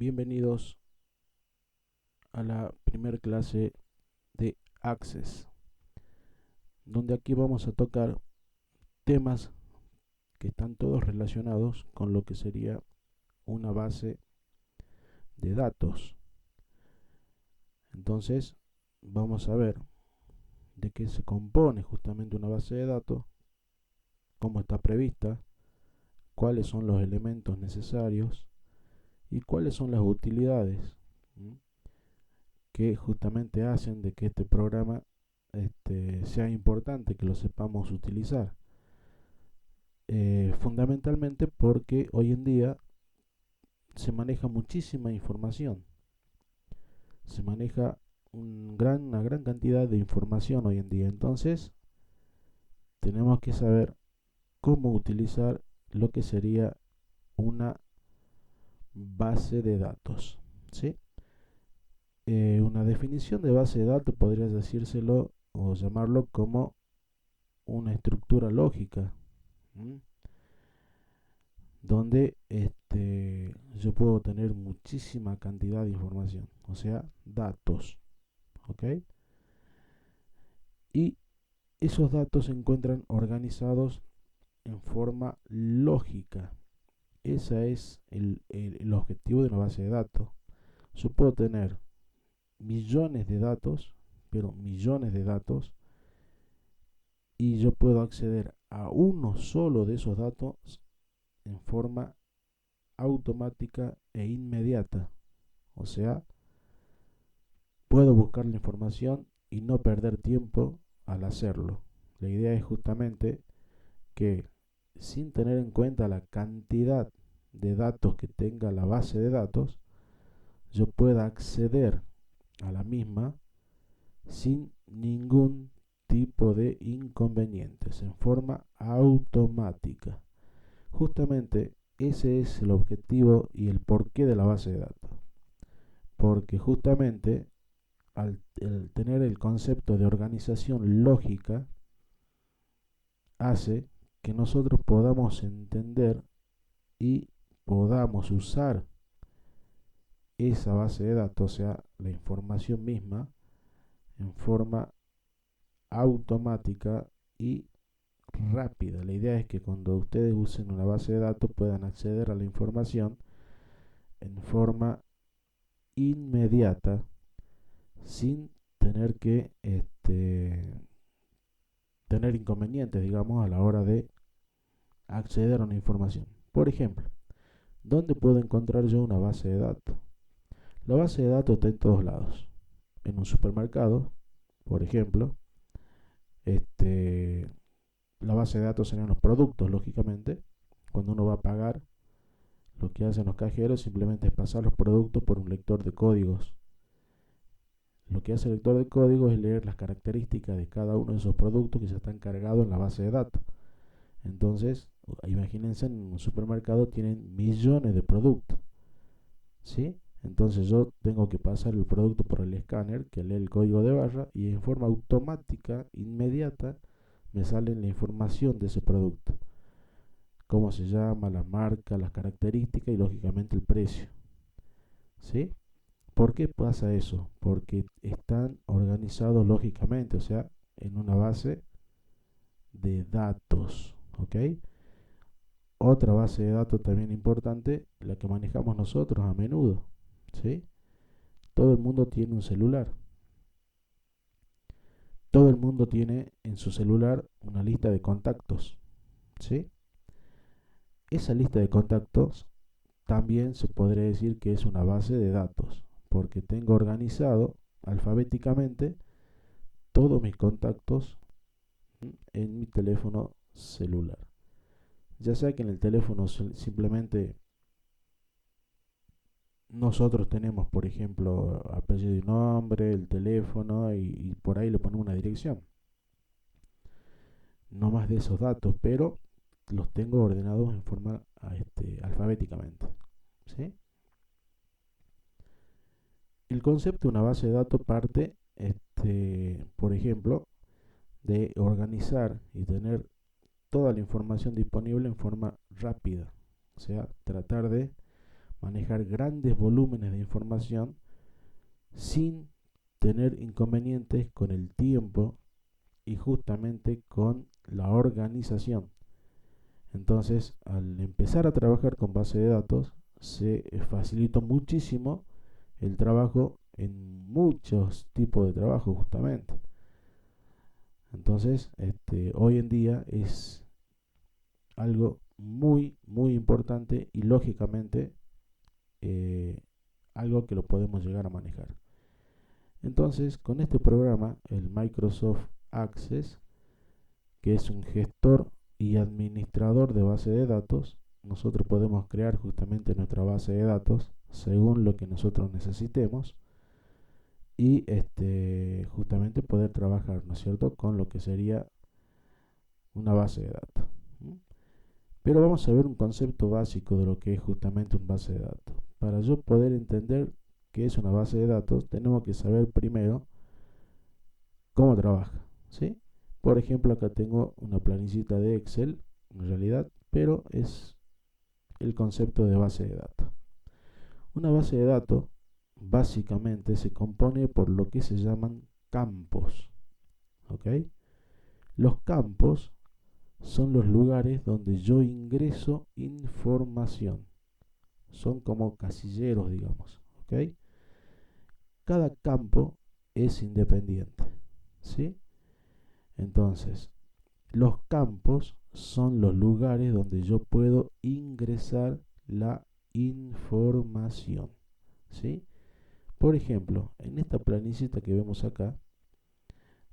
Bienvenidos a la primer clase de Access, donde aquí vamos a tocar temas que están todos relacionados con lo que sería una base de datos. Entonces vamos a ver de qué se compone justamente una base de datos, cómo está prevista, cuáles son los elementos necesarios y cuáles son las utilidades que justamente hacen de que este programa sea importante, que lo sepamos utilizar. Fundamentalmente porque hoy en día se maneja muchísima información, se maneja una gran cantidad de información hoy en día. Entonces tenemos que saber cómo utilizar lo que sería una base de datos, ¿sí? Una definición de base de datos podría decírselo o llamarlo como una estructura lógica, ¿m? Donde yo puedo tener muchísima cantidad de información, o sea, datos, ¿ok? Y esos datos se encuentran organizados en forma lógica. Ese es el objetivo de una base de datos. Yo puedo tener millones de datos, pero millones de datos, y yo puedo acceder a uno solo de esos datos en forma automática e inmediata. O sea, puedo buscar la información y no perder tiempo al hacerlo. La idea es justamente que, sin tener en cuenta la cantidad de datos que tenga la base de datos, yo pueda acceder a la misma sin ningún tipo de inconvenientes, en forma automática. Justamente ese es el objetivo y el porqué de la base de datos. Porque justamente al tener el concepto de organización lógica, hace que nosotros podamos entender y podamos usar esa base de datos, o sea, la información misma, en forma automática y rápida. La idea es que cuando ustedes usen una base de datos puedan acceder a la información en forma inmediata, sin tener que tener inconvenientes, digamos, a la hora de acceder a una información. Por ejemplo, ¿dónde puedo encontrar yo una base de datos? La base de datos está en todos lados. En un supermercado, por ejemplo, la base de datos serían los productos, lógicamente. Cuando uno va a pagar, lo que hacen los cajeros simplemente es pasar los productos por un lector de códigos. Lo que hace el lector de códigos es leer las características de cada uno de esos productos que ya están cargados en la base de datos. Entonces, imagínense, en un supermercado tienen millones de productos, ¿sí? Entonces yo tengo que pasar el producto por el escáner que lee el código de barra y en forma automática, inmediata, me sale la información de ese producto. Cómo se llama, la marca, las características y lógicamente el precio, ¿sí? ¿Por qué pasa eso? Porque están organizados lógicamente, o sea, en una base de datos, ¿ok? Otra base de datos también importante, la que manejamos nosotros a menudo, ¿sí? Todo el mundo tiene un celular. Todo el mundo tiene en su celular una lista de contactos, ¿sí? Esa lista de contactos también se podría decir que es una base de datos, porque tengo organizado alfabéticamente todos mis contactos en mi teléfono celular. Ya sea que en el teléfono simplemente nosotros tenemos, por ejemplo, apellido y nombre, el teléfono y por ahí le ponemos una dirección. No más de esos datos, pero los tengo ordenados en forma alfabéticamente, ¿sí? El concepto de una base de datos parte, por ejemplo, de organizar y tener toda la información disponible en forma rápida. O sea, tratar de manejar grandes volúmenes de información sin tener inconvenientes con el tiempo y justamente con la organización. Entonces, al empezar a trabajar con base de datos, se facilitó muchísimo el trabajo en muchos tipos de trabajo justamente. Entonces, hoy en día es algo muy importante y lógicamente algo que lo podemos llegar a manejar. Entonces, con este programa, el Microsoft Access, que es un gestor y administrador de base de datos, nosotros podemos crear justamente nuestra base de datos según lo que nosotros necesitemos y justamente poder trabajar, ¿no es cierto?, con lo que sería una base de datos. Pero vamos a ver un concepto básico de lo que es justamente una base de datos. Para yo poder entender qué es una base de datos, tenemos que saber primero cómo trabaja, ¿sí? Por ejemplo, acá tengo una planillita de Excel, en realidad, pero es el concepto de base de datos. Una base de datos básicamente se compone por lo que se llaman campos, ¿ok? Los campos son los lugares donde yo ingreso información. Son como casilleros, digamos, ¿ok? Cada campo es independiente, ¿sí? Entonces, los campos son los lugares donde yo puedo ingresar la información, ¿sí? Por ejemplo, en esta planillita que vemos acá,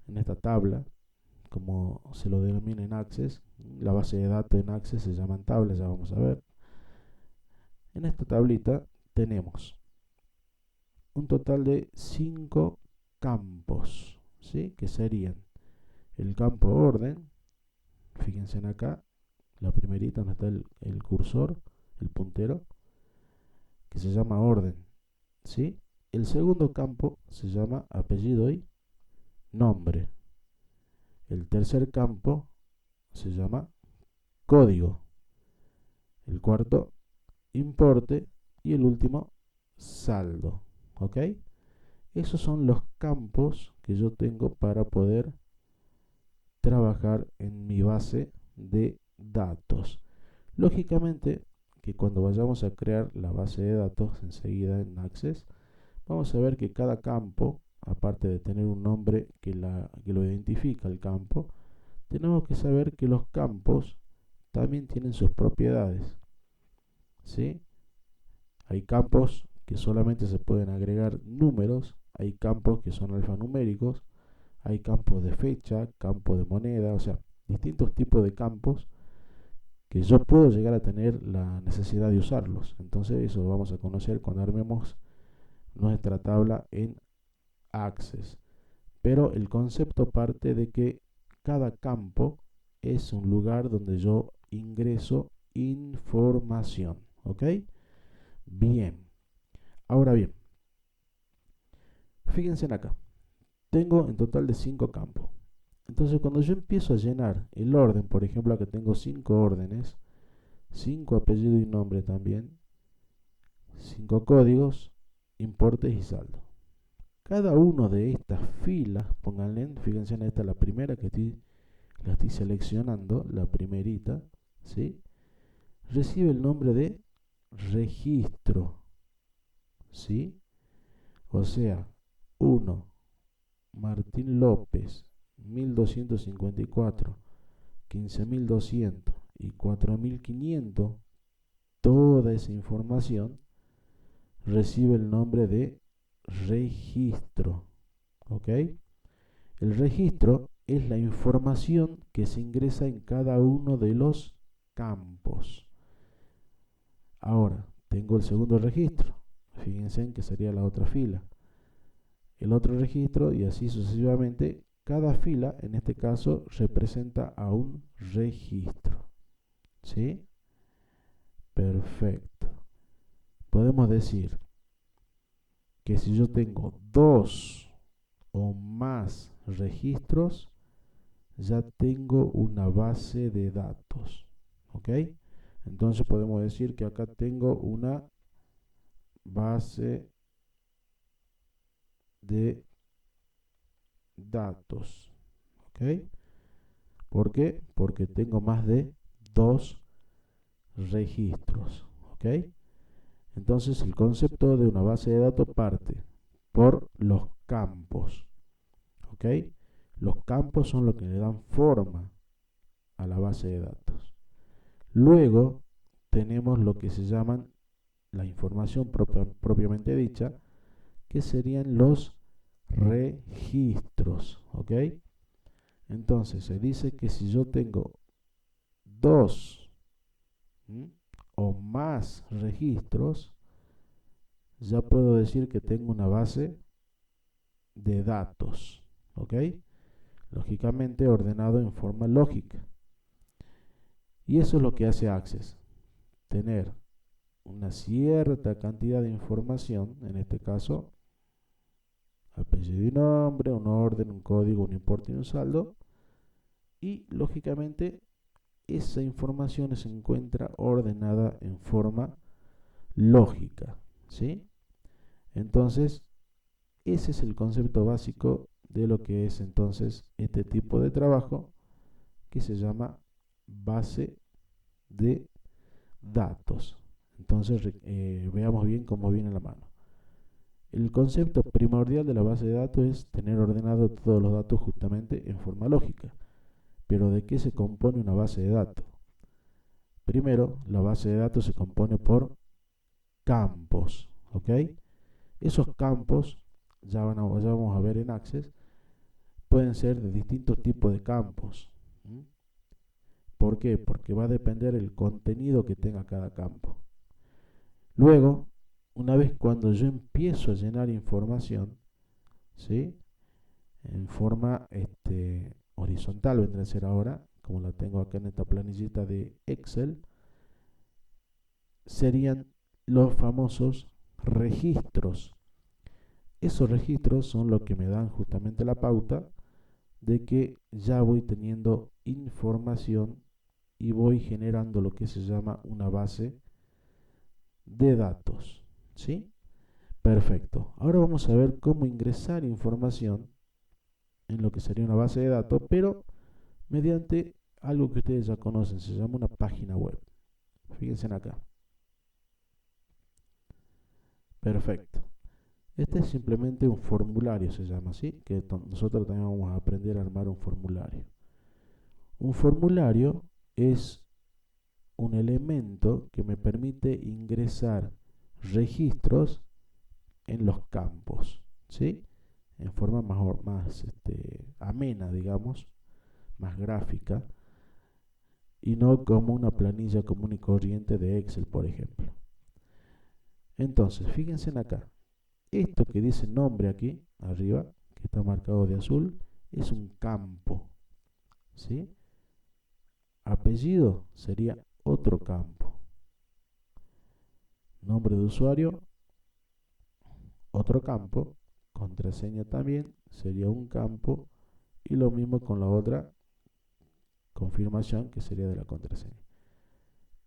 en esta tabla, como se lo denomina en Access, la base de datos en Access se llaman tablas, ya vamos a ver. En esta tablita tenemos un total de 5 campos, ¿sí? Que serían el campo orden, fíjense en acá, la primerita donde está el cursor, el puntero, que se llama orden, ¿sí? El segundo campo se llama apellido y nombre. El tercer campo se llama código. El cuarto, importe. Y el último, saldo. ¿Ok? Esos son los campos que yo tengo para poder trabajar en mi base de datos. Lógicamente que cuando vayamos a crear la base de datos enseguida en Access, vamos a ver que cada campo, aparte de tener un nombre que lo identifica el campo, tenemos que saber que los campos también tienen sus propiedades, ¿sí? Hay campos que solamente se pueden agregar números, hay campos que son alfanuméricos, hay campos de fecha, campos de moneda, o sea, distintos tipos de campos que yo puedo llegar a tener la necesidad de usarlos. Entonces eso lo vamos a conocer cuando armemos nuestra tabla en Access. Pero el concepto parte de que cada campo es un lugar donde yo ingreso información. ¿Ok? Bien. Ahora bien, fíjense en acá. Tengo en total de 5 campos. Entonces cuando yo empiezo a llenar el orden, por ejemplo acá tengo 5 órdenes, 5 apellidos y nombre también, 5 códigos, importes y saldo. Cada uno de estas filas, pónganle, fíjense en esta la primera que la estoy seleccionando, la primerita, ¿sí? Recibe el nombre de registro, ¿sí? O sea, 1, Martín López, 1254, 15200 y 4500, toda esa información recibe el nombre de registro, ¿ok? El registro es la información que se ingresa en cada uno de los campos. Ahora, tengo el segundo registro. Fíjense en que sería la otra fila. El otro registro y así sucesivamente. Cada fila, en este caso, representa a un registro. ¿Sí? Perfecto. Podemos decir que si yo tengo 2 o más registros, ya tengo una base de datos. ¿Ok? Entonces podemos decir que acá tengo una base de datos. ¿Ok? ¿Por qué? Porque tengo más de 2 registros. ¿Ok? Entonces el concepto de una base de datos parte por los campos. ¿Ok? Los campos son los que le dan forma a la base de datos. Luego tenemos lo que se llaman la información propiamente dicha, que serían los registros. ¿Ok? Entonces se dice que si yo tengo 2 o más registros, ya puedo decir que tengo una base de datos. ¿Ok? Lógicamente ordenado en forma lógica. Y eso es lo que hace Access, tener una cierta cantidad de información, en este caso, apellido y nombre, un orden, un código, un importe y un saldo, y lógicamente esa información se encuentra ordenada en forma lógica, ¿sí? Entonces, ese es el concepto básico de lo que es entonces este tipo de trabajo que se llama base de datos. Entonces, veamos bien cómo viene la mano. El concepto primordial de la base de datos es tener ordenado todos los datos justamente en forma lógica. Pero ¿de qué se compone una base de datos? Primero, la base de datos se compone por campos, ¿ok? Esos campos, ya vamos a ver en Access, pueden ser de distintos tipos de campos. ¿Por qué? Porque va a depender el contenido que tenga cada campo. Luego, una vez cuando yo empiezo a llenar información, ¿sí? En forma horizontal vendrá a ser ahora, como la tengo acá en esta planillita de Excel, serían los famosos registros. Esos registros son los que me dan justamente la pauta de que ya voy teniendo información y voy generando lo que se llama una base de datos. ¿Sí? Perfecto. Ahora vamos a ver cómo ingresar información en lo que sería una base de datos, pero mediante algo que ustedes ya conocen, se llama una página web. Fíjense en acá. Perfecto. Este es simplemente un formulario, se llama así, que nosotros también vamos a aprender a armar un formulario. Un formulario es un elemento que me permite ingresar registros en los campos, ¿sí? En forma más amena, digamos, más gráfica, y no como una planilla común y corriente de Excel, por ejemplo. Entonces, fíjense en acá. Esto que dice nombre aquí, arriba, que está marcado de azul, es un campo, ¿sí? Apellido sería otro campo. Nombre de usuario, otro campo. Contraseña también sería un campo. Y lo mismo con la otra confirmación que sería de la contraseña.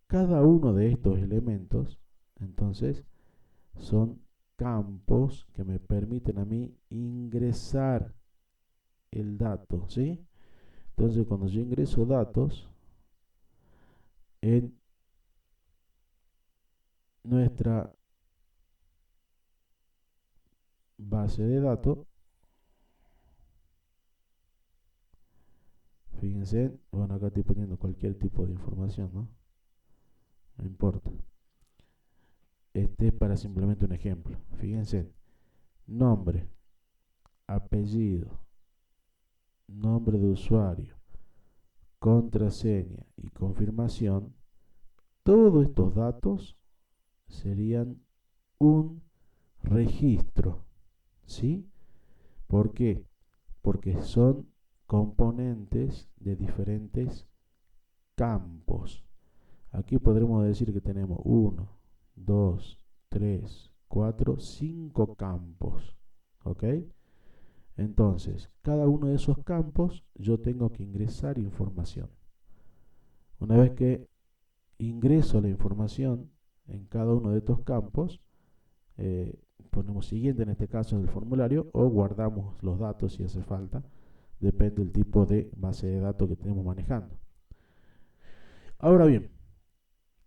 Cada uno de estos elementos, entonces, son campos que me permiten a mí ingresar el dato, ¿sí? Entonces, cuando yo ingreso datos en nuestra base de datos, fíjense, bueno, acá estoy poniendo cualquier tipo de información, ¿no? No importa. Este es para simplemente un ejemplo. Fíjense, nombre, apellido, nombre de usuario, contraseña y confirmación. Todos estos datos serían un registro, ¿sí? ¿Por qué? Porque son componentes de diferentes campos. Aquí podremos decir que tenemos 1, 2, 3, 4, 5 campos. ¿Ok? Entonces, cada uno de esos campos yo tengo que ingresar información. Una vez que ingreso la información en cada uno de estos campos, eh, ponemos siguiente en este caso en el formulario o guardamos los datos si hace falta, depende del tipo de base de datos que tenemos manejando. Ahora bien,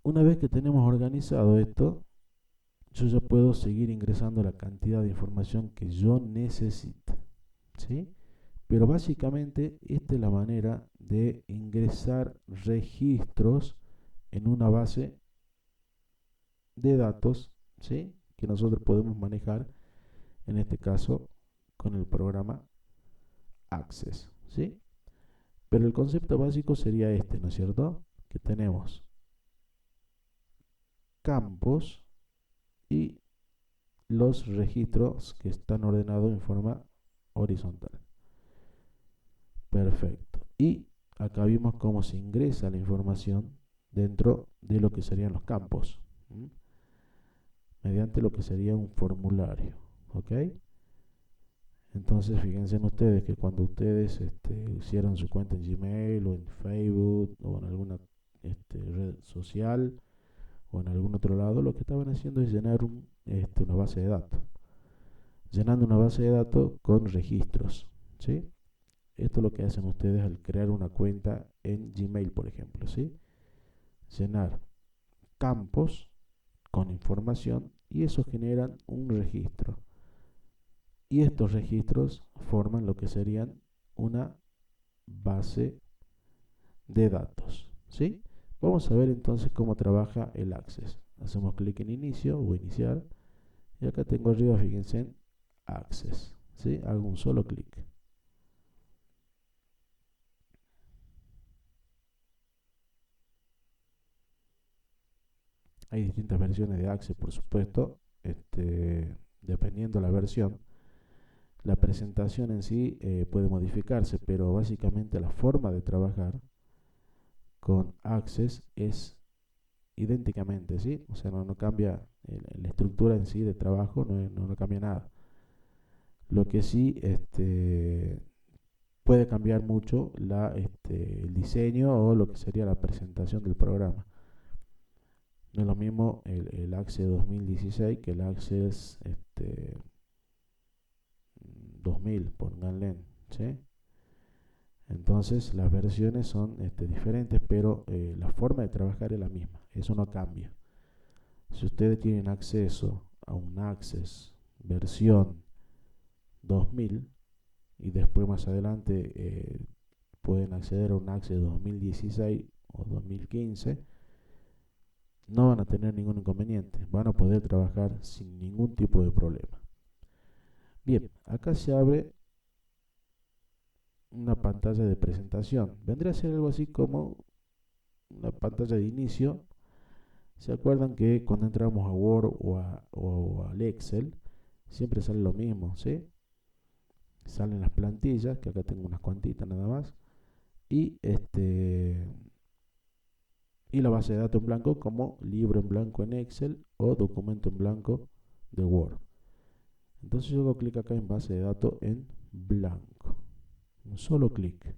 una vez que tenemos organizado esto, yo ya puedo seguir ingresando la cantidad de información que yo necesite, ¿sí? Pero básicamente esta es la manera de ingresar registros en una base de datos, ¿sí? Que nosotros podemos manejar, en este caso, con el programa Access, ¿sí? Pero el concepto básico sería este, ¿no es cierto? Que tenemos campos y los registros que están ordenados en forma horizontal. Perfecto. Y acá vimos cómo se ingresa la información dentro de lo que serían los campos, ¿m? Mediante lo que sería un formulario, ¿ok? Entonces fíjense en ustedes que cuando ustedes hicieron su cuenta en Gmail o en Facebook o en alguna red social o en algún otro lado, lo que estaban haciendo es llenar una base de datos. Llenando una base de datos con registros, ¿sí? Esto es lo que hacen ustedes al crear una cuenta en Gmail, por ejemplo, ¿sí? Llenar campos con información y eso generan un registro. Y estos registros forman lo que serían una base de datos, ¿sí? Vamos a ver entonces cómo trabaja el Access. Hacemos clic en inicio o iniciar y acá tengo arriba, fíjense en Access, ¿sí? Hago un solo clic. Hay distintas versiones de Access, por supuesto, dependiendo de la versión. La presentación en sí puede modificarse, pero básicamente la forma de trabajar con Access es idénticamente, ¿sí? O sea, no cambia la estructura en sí de trabajo, no cambia nada. Lo que sí puede cambiar mucho el diseño o lo que sería la presentación del programa. No es lo mismo el Access 2016 que el Access 2000, pónganle, ¿sí? Entonces las versiones son diferentes, pero la forma de trabajar es la misma, eso no cambia. Si ustedes tienen acceso a un Access versión 2000 y después más adelante pueden acceder a un Access 2016 o 2015, no van a tener ningún inconveniente, van a poder trabajar sin ningún tipo de problema. Bien, acá se abre una pantalla de presentación. Vendría a ser algo así como una pantalla de inicio. ¿Se acuerdan que cuando entramos a Word o al Excel siempre sale lo mismo, ¿sí? Salen las plantillas, que acá tengo unas cuantitas nada más, y y la base de datos en blanco como libro en blanco en Excel o documento en blanco de Word. Entonces yo hago clic acá en base de datos en blanco, un solo clic,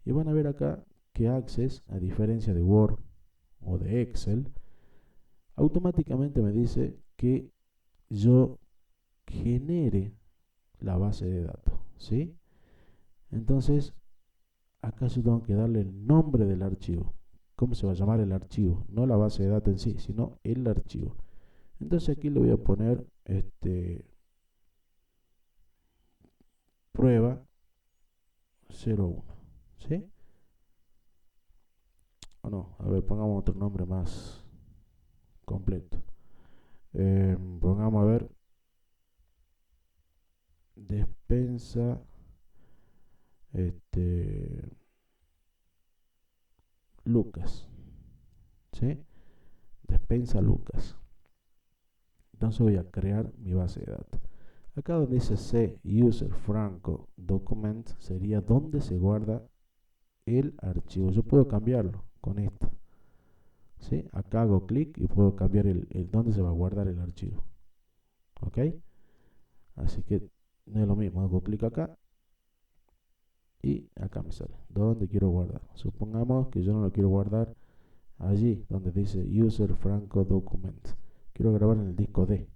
y van a ver acá que Access, a diferencia de Word o de Excel, automáticamente me dice que yo genere la base de datos, ¿sí? Entonces, acá yo tengo que darle el nombre del archivo. ¿Cómo se va a llamar el archivo? No la base de datos en sí, sino el archivo. Entonces aquí le voy a poner prueba 01, ¿sí? O no, a ver, pongamos otro nombre más completo. Pongamos a ver, despensa, Lucas, ¿sí? Despensa Lucas. Entonces voy a crear mi base de datos. Acá donde dice C, User Franco Document, sería donde se guarda el archivo. Yo puedo cambiarlo con esto, ¿sí? Acá hago clic y puedo cambiar el dónde se va a guardar el archivo. ¿Ok? Así que no es lo mismo. Hago clic acá y acá me sale dónde quiero guardar. Supongamos que yo no lo quiero guardar allí donde dice User Franco Document. Quiero grabar en el disco D.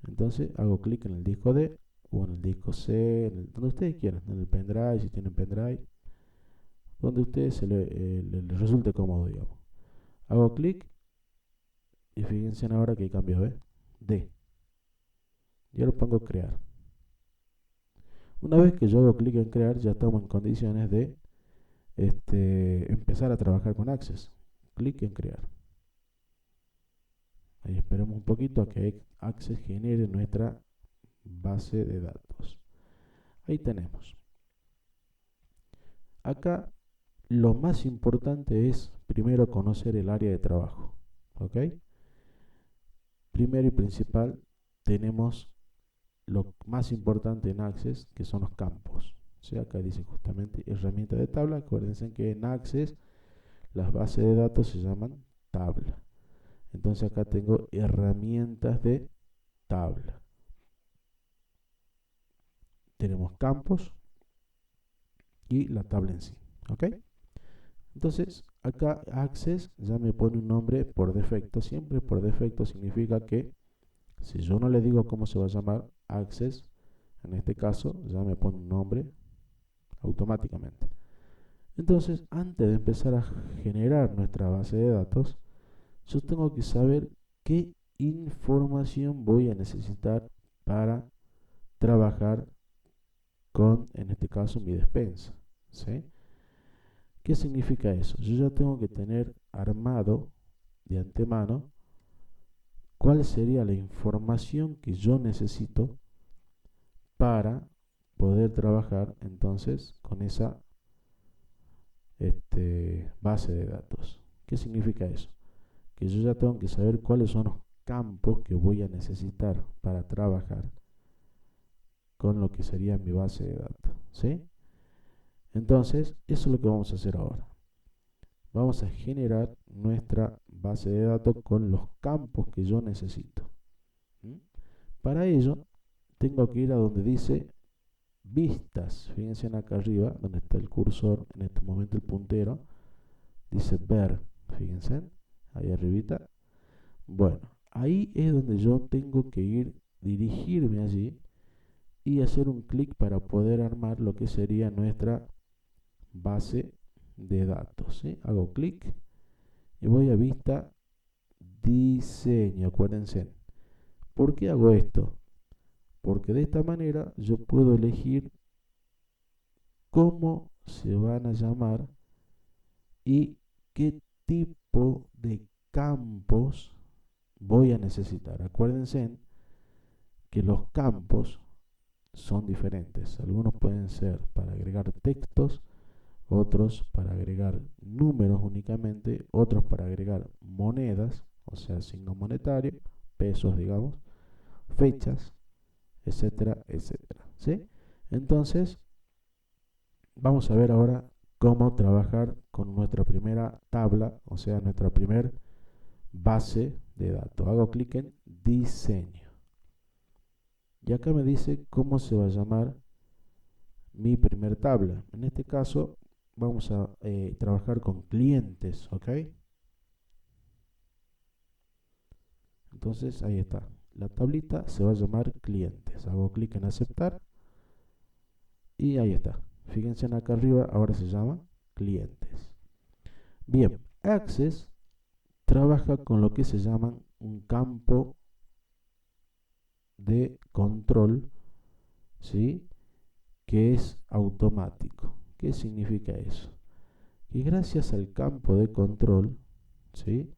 Entonces hago clic en el disco D o en el disco C, donde ustedes quieran, en el pendrive, si tienen pendrive, donde a ustedes les resulte cómodo, digamos. Hago clic y fíjense ahora que hay cambios, ¿ves? D. Yo lo pongo crear. Una vez que yo hago clic en crear, ya estamos en condiciones de empezar a trabajar con Access. Clic en crear. Ahí esperemos un poquito a que Access genere nuestra base de datos. Ahí tenemos. Acá lo más importante es primero conocer el área de trabajo. ¿Ok? Primero y principal tenemos lo más importante en Access, que son los campos. O sea, acá dice justamente herramienta de tabla. Acuérdense que en Access las bases de datos se llaman tabla. Entonces acá tengo herramientas de tabla. Tenemos campos y la tabla en sí. ¿Ok? Entonces acá Access ya me pone un nombre por defecto. Siempre por defecto significa que si yo no le digo cómo se va a llamar Access, en este caso ya me pone un nombre automáticamente. Entonces, antes de empezar a generar nuestra base de datos, yo tengo que saber qué información voy a necesitar para trabajar con, en este caso, mi despensa. ¿Sí? ¿Qué significa eso? Yo ya tengo que tener armado de antemano cuál sería la información que yo necesito para poder trabajar entonces con esa base de datos. ¿Qué significa eso? Que yo ya tengo que saber cuáles son los campos que voy a necesitar para trabajar con lo que sería mi base de datos. ¿Sí? Entonces, eso es lo que vamos a hacer ahora. Vamos a generar nuestra base de datos con los campos que yo necesito. ¿Mm? Para ello, tengo que ir a donde dice vistas. Fíjense acá arriba, donde está el cursor, en este momento el puntero, dice ver. Fíjense, ahí arribita. Bueno, ahí es donde yo tengo que ir, dirigirme allí y hacer un clic para poder armar lo que sería nuestra base de datos. ¿Sí? Hago clic y voy a vista diseño. Acuérdense. ¿Por qué hago esto? Porque de esta manera yo puedo elegir cómo se van a llamar y qué tipo de campos voy a necesitar. Acuérdense que los campos son diferentes. Algunos pueden ser para agregar textos, otros para agregar números únicamente, otros para agregar monedas, o sea, signo monetario, pesos, digamos, fechas, etcétera, etcétera. ¿Sí? Entonces, vamos a ver ahora cómo trabajar con nuestra primera tabla, o sea, nuestra primera base de datos. Hago clic en diseño. Y acá me dice cómo se va a llamar mi primer tabla. En este caso vamos a trabajar con clientes, ¿ok? Entonces ahí está. La tablita se va a llamar clientes. Hago clic en aceptar y ahí está. Fíjense en acá arriba, ahora se llama clientes. Bien, Access trabaja con lo que se llama un campo de control, ¿sí? Que es automático. ¿Qué significa eso? Que gracias al campo de control, ¿sí?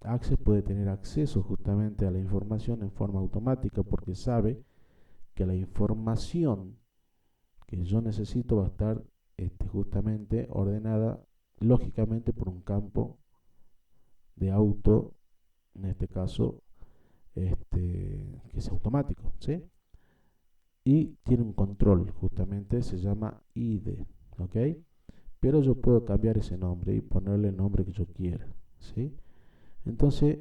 Access puede tener acceso justamente a la información en forma automática porque sabe que la información que yo necesito va a estar justamente ordenada lógicamente por un campo de auto, en este caso, que es automático, ¿sí? Y tiene un control, justamente se llama ID, ¿ok? Pero yo puedo cambiar ese nombre y ponerle el nombre que yo quiera, ¿sí? Entonces,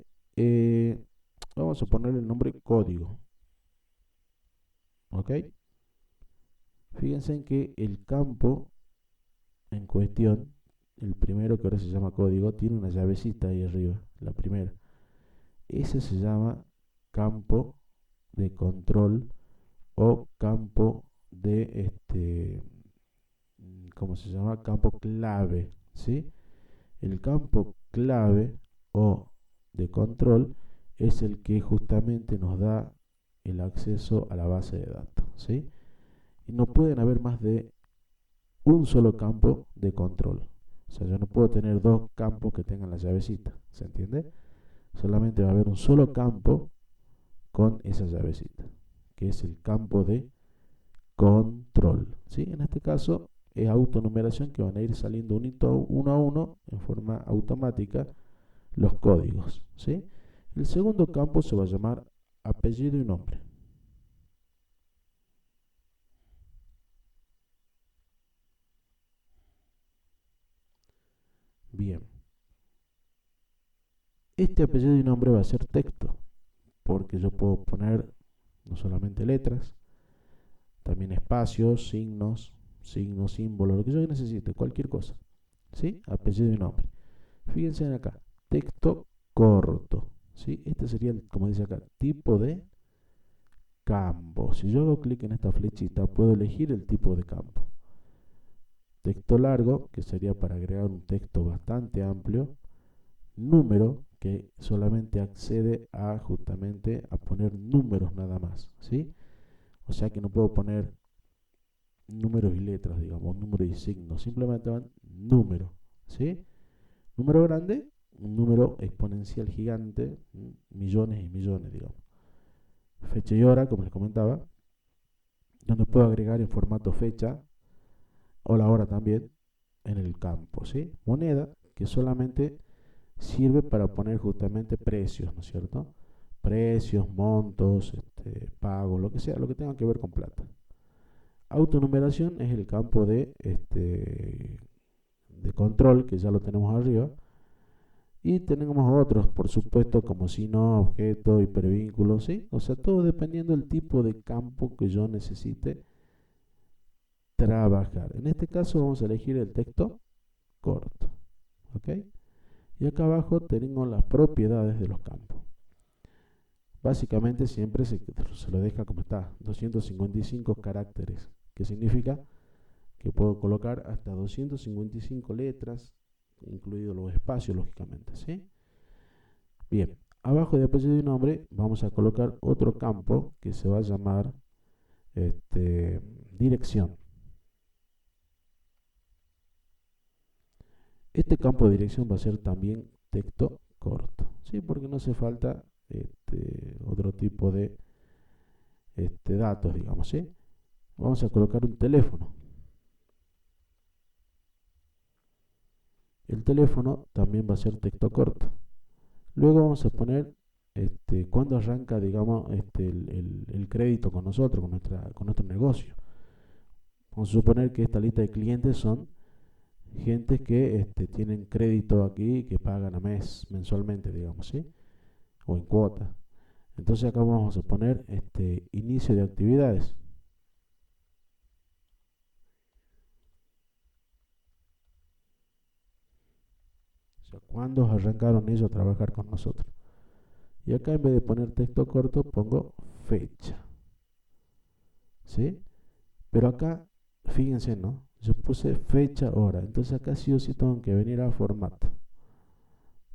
vamos a ponerle el nombre código, ¿ok? Fíjense en que el campo en cuestión, el primero que ahora se llama código, tiene una llavecita ahí arriba, la primera. Ese se llama campo de control o campo de ¿cómo se llama? Campo clave, ¿sí? El campo clave o de control es el que justamente nos da el acceso a la base de datos, ¿sí? Y no pueden haber más de un solo campo de control. O sea, yo no puedo tener dos campos que tengan la llavecita, ¿se entiende? Solamente va a haber un solo campo con esa llavecita, que es el campo de control, ¿sí? En este caso es autonumeración, que van a ir saliendo uno a uno en forma automática los códigos, ¿sí? El segundo campo se va a llamar apellido y nombre. Bien, este apellido y nombre va a ser texto, porque yo puedo poner no solamente letras, también espacios, signos, símbolos, lo que yo necesite, cualquier cosa, ¿sí? Apellido y nombre. Fíjense en acá, texto corto, ¿sí? Este sería, como dice acá, tipo de campo. Si yo hago clic en esta flechita, puedo elegir el tipo de campo. Texto largo, que sería para agregar un texto bastante amplio. Número, que solamente accede a justamente a poner números nada más, ¿sí? O sea que no puedo poner números y letras, digamos, números y signos, simplemente van número, ¿sí? Número grande, un número exponencial gigante, millones y millones, digamos. Fecha y hora, como les comentaba, donde puedo agregar en formato fecha o la hora también en el campo, ¿sí? Moneda, que solamente sirve para poner justamente precios, ¿no es cierto? Precios, montos, pagos, lo que sea, lo que tenga que ver con plata. Autonumeración es el campo de control, que ya lo tenemos arriba. Y tenemos otros, por supuesto, como si no, objeto, hipervínculo, ¿sí? O sea, todo dependiendo del tipo de campo que yo necesite trabajar. En este caso vamos a elegir el texto corto, ¿ok? Y acá abajo tenemos las propiedades de los campos. Básicamente siempre se lo deja como está, 255 caracteres, que significa que puedo colocar hasta 255 letras, incluidos los espacios, lógicamente, ¿sí? Bien, abajo de apellido y nombre vamos a colocar otro campo que se va a llamar dirección. Este campo de dirección va a ser también texto corto, ¿sí? Porque no hace falta otro tipo de datos, digamos, ¿sí? Vamos a colocar un teléfono. El teléfono también va a ser texto corto. Luego vamos a poner cuándo arranca, digamos, el crédito con nosotros, con nuestro negocio. Vamos a suponer que esta lista de clientes son gente que tienen crédito aquí, que pagan a mes, mensualmente, digamos, ¿sí? O en cuota. Entonces acá vamos a poner inicio de actividades. O sea, ¿cuándo arrancaron ellos a trabajar con nosotros? Y acá en vez de poner texto corto, pongo fecha, ¿sí? Pero acá, fíjense, ¿no? Yo puse fecha, hora. Entonces acá sí o sí tengo que venir a formato.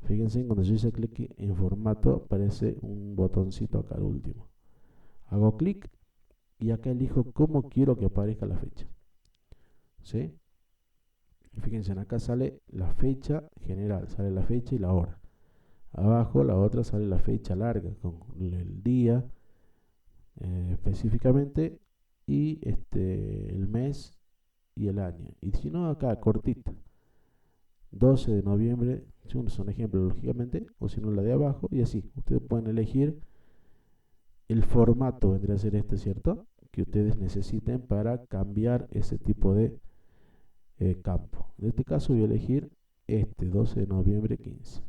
Fíjense, cuando yo hice clic en formato, aparece un botoncito acá al último. Hago clic y acá elijo cómo quiero que aparezca la fecha, ¿sí? Y fíjense, acá sale la fecha general, sale la fecha y la hora. Abajo la otra sale la fecha larga, con el día específicamente y el mes y el año. Y si no, acá cortita, 12 de noviembre, son ejemplos lógicamente, o si no la de abajo, y así. Ustedes pueden elegir el formato, vendría a ser ¿cierto? Que ustedes necesiten para cambiar ese tipo de campo. En este caso voy a elegir 12 de noviembre 15.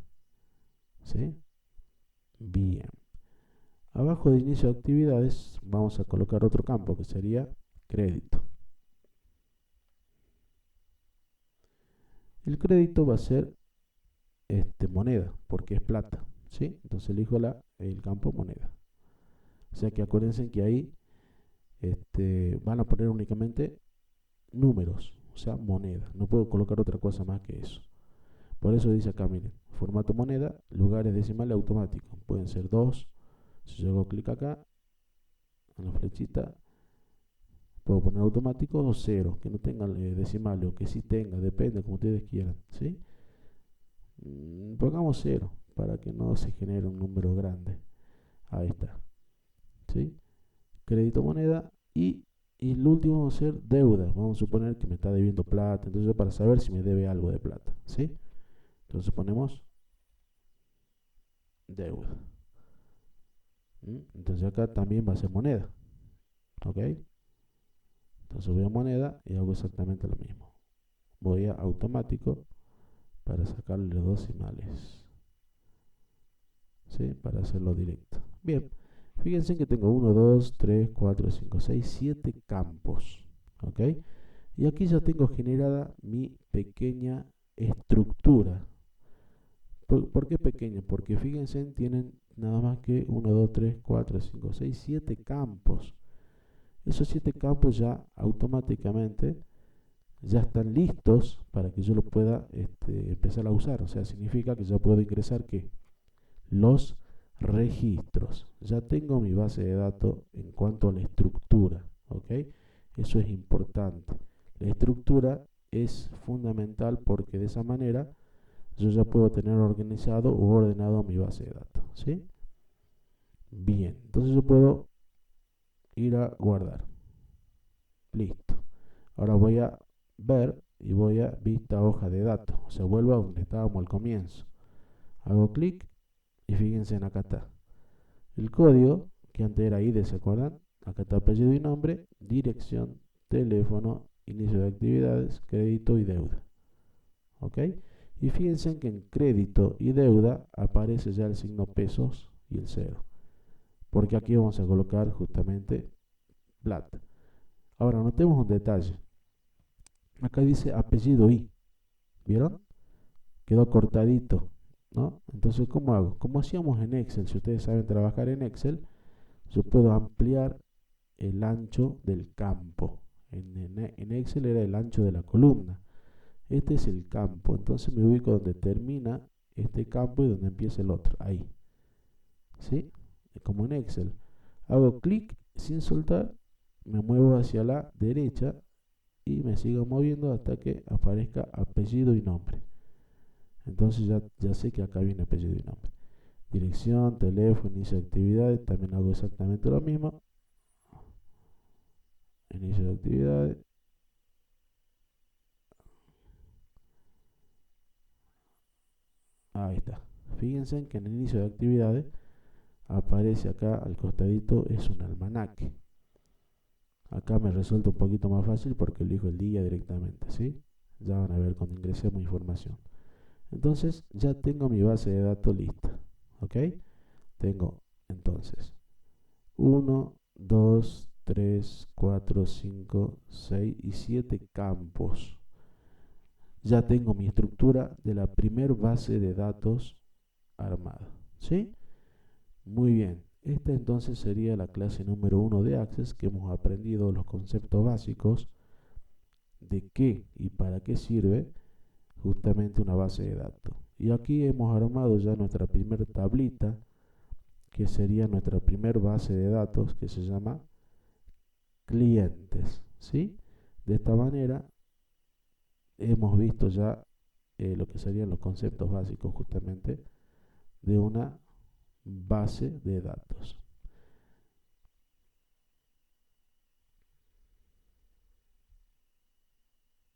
¿Sí? Bien. Abajo de inicio de actividades vamos a colocar otro campo que sería crédito. El crédito va a ser moneda, porque es plata, ¿sí? Entonces elijo el campo moneda. O sea que acuérdense que ahí van a poner únicamente números, o sea, moneda. No puedo colocar otra cosa más que eso. Por eso dice acá, miren, formato moneda, lugares decimales automáticos. Pueden ser 2. Si yo hago clic acá, en la flechita, puedo poner automático o 0, que no tengan decimales o que sí tenga, depende como ustedes quieran, ¿sí? Pongamos 0 para que no se genere un número grande. Ahí está, ¿sí? Crédito moneda y el último vamos a hacer deuda. Vamos a suponer que me está debiendo plata, entonces para saber si me debe algo de plata, ¿sí? Entonces ponemos deuda. Entonces acá también va a ser moneda, ¿ok? Entonces voy a moneda y hago exactamente lo mismo. Voy a automático para sacarle los decimales, ¿sí? Para hacerlo directo. Bien, fíjense que tengo 1, 2, 3, 4, 5, 6, 7 campos, ¿ok? Y aquí ya tengo generada mi pequeña estructura. ¿Por qué pequeña? Porque fíjense, tienen nada más que 1, 2, 3, 4, 5, 6, 7 campos. Esos 7 campos ya automáticamente ya están listos para que yo lo pueda empezar a usar. O sea, significa que ya puedo ingresar que los registros. Ya tengo mi base de datos en cuanto a la estructura, ¿ok? Eso es importante. La estructura es fundamental porque de esa manera yo ya puedo tener organizado o ordenado mi base de datos, ¿sí? Bien, entonces yo puedo ir a guardar. Listo. Ahora voy a ver y voy a vista hoja de datos. O sea, vuelvo a donde estábamos al comienzo. Hago clic y fíjense en acá está. El código, que antes era ID, ¿se acuerdan? Acá está apellido y nombre, dirección, teléfono, inicio de actividades, crédito y deuda. ¿Ok? Y fíjense que en crédito y deuda aparece ya el signo pesos y el 0. Porque aquí vamos a colocar justamente plata. Ahora, notemos un detalle. Acá dice apellido y. ¿Vieron? Quedó cortadito, ¿no? Entonces, ¿cómo hago? Como hacíamos en Excel, si ustedes saben trabajar en Excel, yo puedo ampliar el ancho del campo. En Excel era el ancho de la columna. Este es el campo. Entonces me ubico donde termina este campo y donde empieza el otro. Ahí. ¿Sí? Como en Excel. Hago clic sin soltar, me muevo hacia la derecha y me sigo moviendo hasta que aparezca apellido y nombre. Entonces ya sé que acá viene apellido y nombre. Dirección, teléfono, inicio de actividades. También hago exactamente lo mismo. Inicio de actividades. Ahí está. Fíjense que en el inicio de actividades aparece acá al costadito, es un almanaque. Acá me resulta un poquito más fácil porque elijo el día directamente, ¿sí? Ya van a ver cuando ingresemos información. Entonces ya tengo mi base de datos lista, ¿ok? Tengo entonces 1, 2, 3, 4, 5, 6 y 7 campos. Ya tengo mi estructura de la primer base de datos armada, ¿sí? Muy bien, esta entonces sería la clase número 1 de Access, que hemos aprendido los conceptos básicos de qué y para qué sirve justamente una base de datos. Y aquí hemos armado ya nuestra primera tablita, que sería nuestra primera base de datos, que se llama clientes, ¿sí? De esta manera hemos visto ya lo que serían los conceptos básicos justamente de una base de datos.